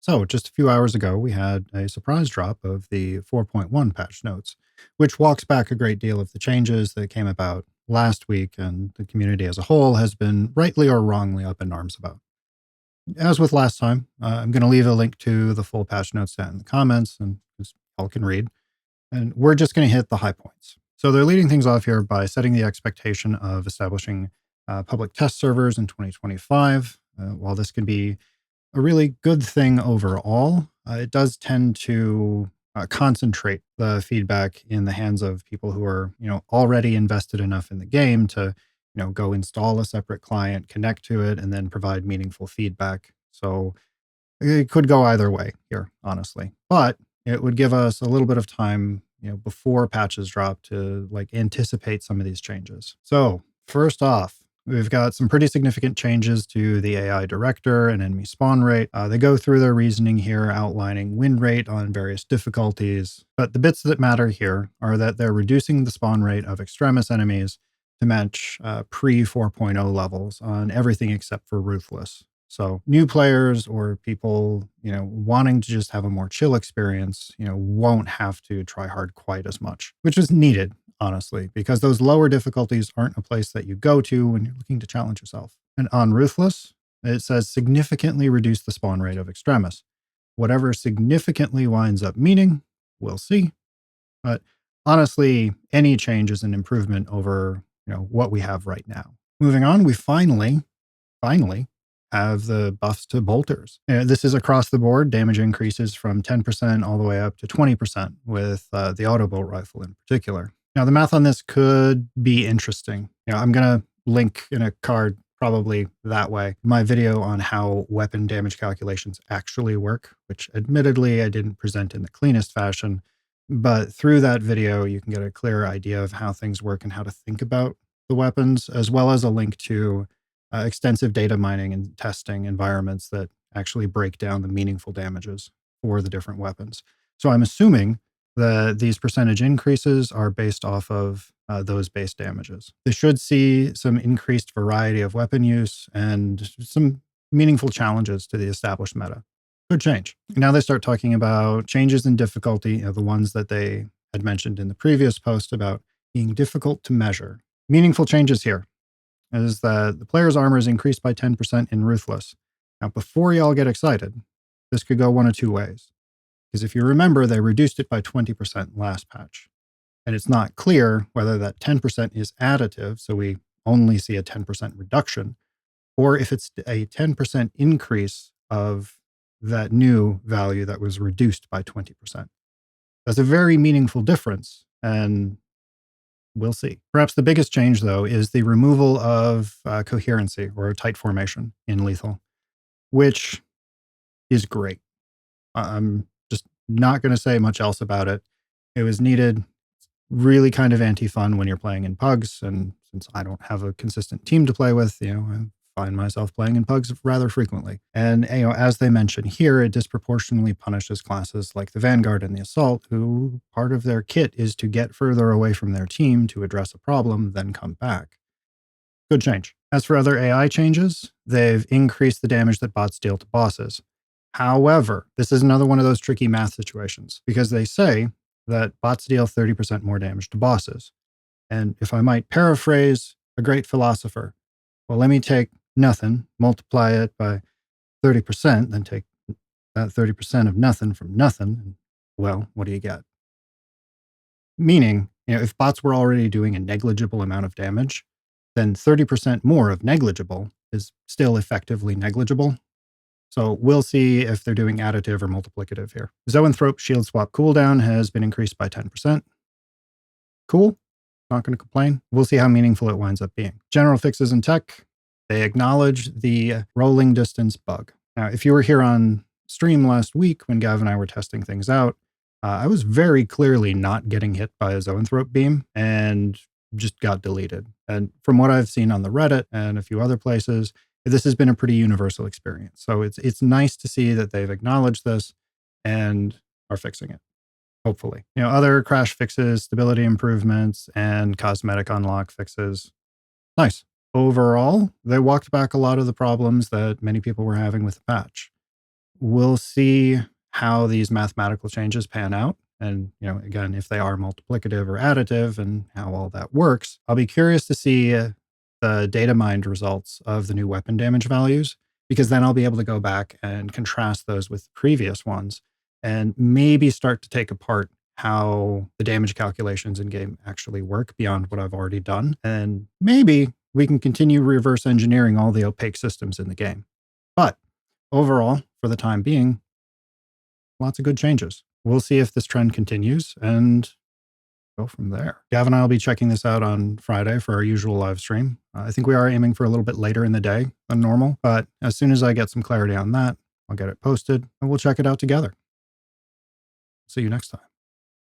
So, just a few hours ago, we had a surprise drop of the 4.1 patch notes, which walks back a great deal of the changes that came about last week, and the community as a whole has been rightly or wrongly up in arms about. As with last time, I'm going to leave a link to the full patch notes down in the comments, and as y'all can read. And we're just going to hit the high points. So, they're leading things off here by setting the expectation of establishing public test servers in 2025. While this can be a really good thing overall, it does tend to concentrate the feedback in the hands of people who are, already invested enough in the game to, go install a separate client, connect to it, and then provide meaningful feedback. So it could go either way here, honestly, but it would give us a little bit of time, before patches drop to anticipate some of these changes. So first off, we've got some pretty significant changes to the AI director and enemy spawn rate. They go through their reasoning here, outlining win rate on various difficulties. But the bits that matter here are that they're reducing the spawn rate of extremis enemies to match pre 4.0 levels on everything except for Ruthless. So new players or people, wanting to just have a more chill experience, won't have to try hard quite as much, which is needed, honestly, because those lower difficulties aren't a place that you go to when you're looking to challenge yourself. And on Ruthless, it says significantly reduce the spawn rate of extremis. Whatever significantly winds up meaning, we'll see. But honestly, any change is an improvement over, what we have right now. Moving on, we finally have the buffs to bolters. This is across the board. Damage increases from 10% all the way up to 20% with the auto bolt rifle in particular. Now, the math on this could be interesting. I'm going to link in a card probably that way my video on how weapon damage calculations actually work, which admittedly I didn't present in the cleanest fashion. But through that video, you can get a clearer idea of how things work and how to think about the weapons, as well as a link to extensive data mining and testing environments that actually break down the meaningful damages for the different weapons. So I'm assuming that these percentage increases are based off of those base damages. They should see some increased variety of weapon use and some meaningful challenges to the established meta. Could change. Now they start talking about changes in difficulty, the ones that they had mentioned in the previous post about being difficult to measure. Meaningful changes here is that the player's armor is increased by 10% in Ruthless. Now, before y'all get excited, this could go one of two ways. Because if you remember, they reduced it by 20% last patch. And it's not clear whether that 10% is additive, so we only see a 10% reduction, or if it's a 10% increase of that new value that was reduced by 20%. That's a very meaningful difference, and we'll see. Perhaps the biggest change, though, is the removal of coherency or tight formation in lethal, which is great. I'm just not going to say much else about it. It was needed, really kind of anti-fun when you're playing in pugs, and since I don't have a consistent team to play with, I find myself playing in pugs rather frequently. And, as they mention here, it disproportionately punishes classes like the Vanguard and the Assault, who part of their kit is to get further away from their team to address a problem, then come back. Good change. As for other AI changes, they've increased the damage that bots deal to bosses. However, this is another one of those tricky math situations, because they say that bots deal 30% more damage to bosses. And if I might paraphrase a great philosopher, well, let me take nothing, multiply it by 30%, then take that 30% of nothing from nothing, and well, what do you get? Meaning, if bots were already doing a negligible amount of damage, then 30% more of negligible is still effectively negligible. So we'll see if they're doing additive or multiplicative here. Zoanthrope shield swap cooldown has been increased by 10%. Cool. Not going to complain. We'll see how meaningful it winds up being. General fixes in tech. They acknowledge the rolling distance bug. Now, if you were here on stream last week when Gav and I were testing things out, I was very clearly not getting hit by a Zoanthrope beam and just got deleted. And from what I've seen on the Reddit and a few other places, this has been a pretty universal experience. So it's nice to see that they've acknowledged this and are fixing it. Hopefully. Other crash fixes, stability improvements, and cosmetic unlock fixes. Nice. Overall, they walked back a lot of the problems that many people were having with the patch. We'll see how these mathematical changes pan out. And, again, if they are multiplicative or additive and how all that works. I'll be curious to see the data mined results of the new weapon damage values, because then I'll be able to go back and contrast those with the previous ones and maybe start to take apart how the damage calculations in game actually work beyond what I've already done. And maybe we can continue reverse engineering all the opaque systems in the game. But overall, for the time being, lots of good changes. We'll see if this trend continues and go from there. Gavin and I will be checking this out on Friday for our usual live stream. I think we are aiming for a little bit later in the day than normal, but as soon as I get some clarity on that, I'll get it posted and we'll check it out together. See you next time.